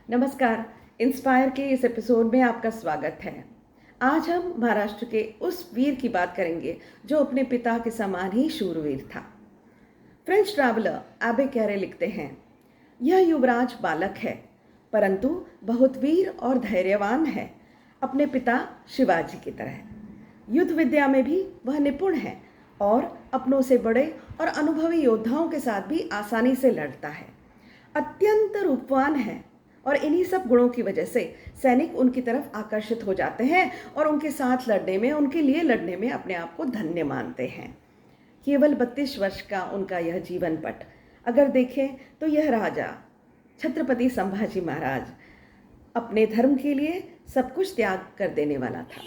नमस्कार। इंस्पायर के इस एपिसोड में आपका स्वागत है। आज हम महाराष्ट्र के उस वीर की बात करेंगे जो अपने पिता के समान ही शूरवीर था। फ्रेंच ट्रैवलर एबे कैरे लिखते हैं, यह युवराज बालक है परंतु बहुत वीर और धैर्यवान है, अपने पिता शिवाजी की तरह। युद्ध विद्या में भी वह निपुण है और अपनों से बड़े और अनुभवी योद्धाओं के साथ भी आसानी से लड़ता है। अत्यंत रूपवान है और इन्हीं सब गुणों की वजह से सैनिक उनकी तरफ आकर्षित हो जाते हैं और उनके साथ लड़ने में, उनके लिए लड़ने में अपने आप को धन्य मानते हैं। केवल 32 वर्ष का उनका यह जीवन पट अगर देखें तो यह राजा छत्रपति संभाजी महाराज अपने धर्म के लिए सब कुछ त्याग कर देने वाला था।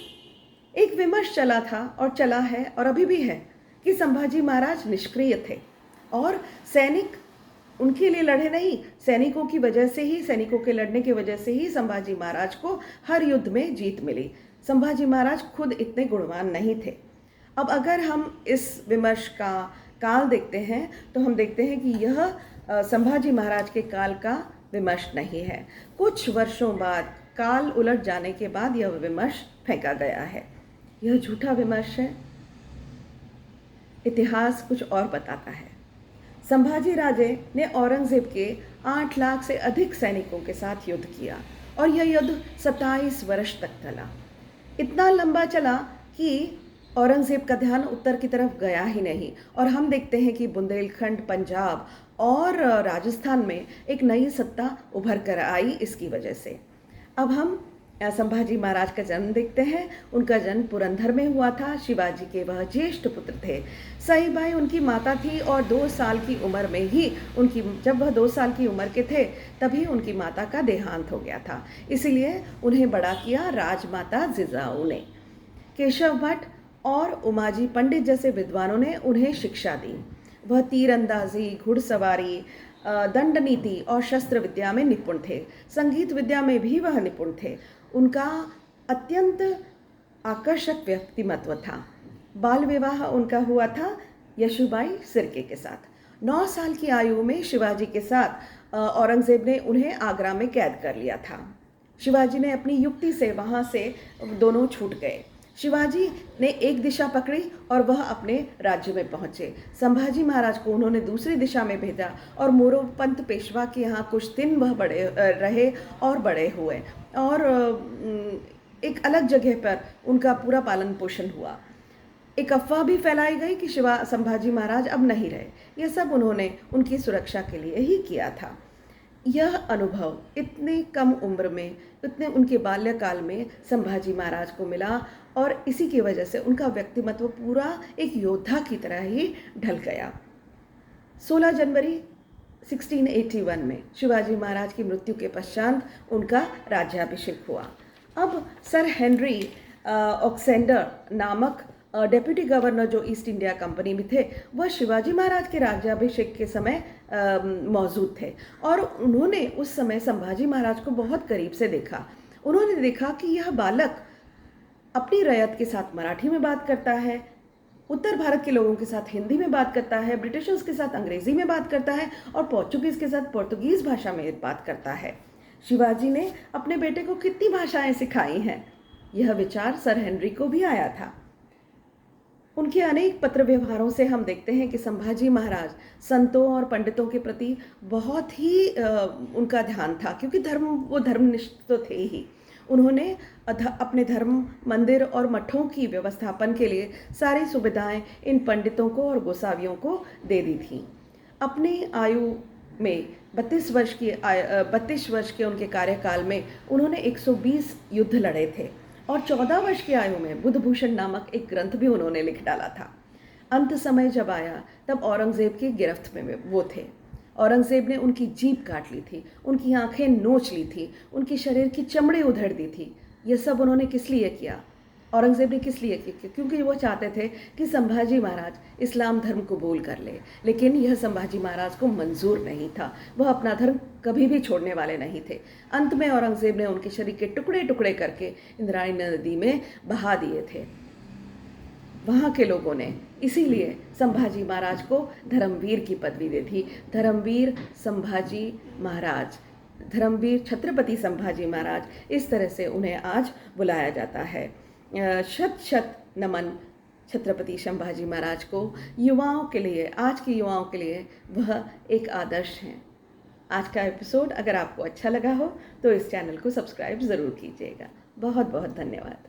एक विमर्श चला था और चला है और अभी भी है कि संभाजी महाराज निष्क्रिय थे और सैनिक उनके लिए लड़े नहीं, सैनिकों की वजह से ही, सैनिकों के लड़ने की वजह से ही संभाजी महाराज को हर युद्ध में जीत मिली। संभाजी महाराज खुद इतने गुणवान नहीं थे। अब अगर हम इस विमर्श का काल देखते हैं तो हम देखते हैं कि यह संभाजी महाराज के काल का विमर्श नहीं है। कुछ वर्षों बाद, काल उलट जाने के बाद यह विमर्श फेंका गया है। यह झूठा विमर्श है। इतिहास कुछ और बताता है। संभाजी राजे ने औरंगजेब के 8 लाख से अधिक सैनिकों के साथ युद्ध किया और यह युद्ध 27 वर्ष तक चला। इतना लंबा चला कि औरंगजेब का ध्यान उत्तर की तरफ गया ही नहीं और हम देखते हैं कि बुंदेलखंड, पंजाब और राजस्थान में एक नई सत्ता उभर कर आई इसकी वजह से। अब हम संभाजी महाराज का जन्म देखते हैं। उनका जन्म पुरंदर में हुआ था। शिवाजी के वह ज्येष्ठ पुत्र थे। सईबाई उनकी माता थी और 2 साल की उम्र में ही जब वह 2 साल की उम्र के थे तभी उनकी माता का देहांत हो गया था। इसीलिए उन्हें बड़ा किया राजमाता जिजाऊ ने। केशव भट्ट और उमाजी पंडित जैसे विद्वानों ने उन्हें शिक्षा दी। वह तीरंदाजी, घुड़सवारी, दंड नीति और शस्त्र विद्या में निपुण थे। संगीत विद्या में भी वह निपुण थे। उनका अत्यंत आकर्षक व्यक्तिमत्व था। बाल विवाह उनका हुआ था यशोबाई शिर्के के साथ। 9 साल की आयु में शिवाजी के साथ औरंगजेब ने उन्हें आगरा में कैद कर लिया था। शिवाजी ने अपनी युक्ति से वहाँ से दोनों छूट गए। शिवाजी ने एक दिशा पकड़ी और वह अपने राज्य में पहुँचे। संभाजी महाराज को उन्होंने दूसरी दिशा में भेजा और मोरोपंत पेशवा के यहाँ कुछ दिन वह बड़े रहे और बड़े हुए और एक अलग जगह पर उनका पूरा पालन पोषण हुआ। एक अफवाह भी फैलाई गई कि संभाजी महाराज अब नहीं रहे। यह सब उन्होंने उनकी सुरक्षा के लिए ही किया था। यह अनुभव इतने कम उम्र में, इतने उनके बाल्यकाल में संभाजी महाराज को मिला और इसी की वजह से उनका व्यक्तिमत्व पूरा एक योद्धा की तरह ही ढल गया। 16 जनवरी 1681 में शिवाजी महाराज की मृत्यु के पश्चात उनका राज्याभिषेक हुआ। अब सर हेनरी ऑक्सेंडर नामक डेप्यूटी गवर्नर जो ईस्ट इंडिया कंपनी में थे, वह शिवाजी महाराज के राज्याभिषेक के समय मौजूद थे और उन्होंने उस समय संभाजी महाराज को बहुत करीब से देखा। उन्होंने देखा कि यह बालक अपनी रयत के साथ मराठी में बात करता है, उत्तर भारत के लोगों के साथ हिंदी में बात करता है, ब्रिटिशर्स के साथ अंग्रेजी में बात करता है और पोर्चुगीज़ के साथ पोर्तुगीज़ भाषा में बात करता है। शिवाजी ने अपने बेटे को कितनी भाषाएं सिखाई हैं, यह विचार सर हेनरी को भी आया था। उनके अनेक पत्र व्यवहारों से हम देखते हैं कि संभाजी महाराज संतों और पंडितों के प्रति बहुत ही उनका ध्यान था, क्योंकि वो धर्मनिष्ठ तो थे ही। उन्होंने अपने धर्म, मंदिर और मठों की व्यवस्थापन के लिए सारी सुविधाएं इन पंडितों को और गोसावियों को दे दी थी। अपनी आयु में 32 वर्ष के उनके कार्यकाल में उन्होंने 120 युद्ध लड़े थे और 14 वर्ष की आयु में बुधभूषण नामक एक ग्रंथ भी उन्होंने लिख डाला था। अंत समय जब आया तब औरंगजेब की गिरफ्त में वो थे। औरंगजेब ने उनकी जीभ काट ली थी, उनकी आंखें नोच ली थी, उनकी शरीर की चमड़ी उधेड़ दी थी। ये सब उन्होंने किस लिए किया? औरंगजेब ने किस लिए किया? क्योंकि वो चाहते थे कि संभाजी महाराज इस्लाम धर्म कबूल कर ले, लेकिन यह संभाजी महाराज को मंजूर नहीं था। वह अपना धर्म कभी भी छोड़ने वाले नहीं थे। अंत में औरंगजेब ने उनके शरीर के टुकड़े टुकड़े करके इंद्रायणी नदी में बहा दिए थे। वहाँ के लोगों ने इसीलिए संभाजी महाराज को धर्मवीर की पदवी दी थी। धर्मवीर संभाजी महाराज धर्मवीर छत्रपति संभाजी महाराज, इस तरह से उन्हें आज बुलाया जाता है। शत शत नमन छत्रपति संभाजी महाराज को। युवाओं के लिए, आज की युवाओं के लिए वह एक आदर्श हैं। आज का एपिसोड अगर आपको अच्छा लगा हो तो इस चैनल को सब्सक्राइब ज़रूर कीजिएगा। बहुत बहुत धन्यवाद।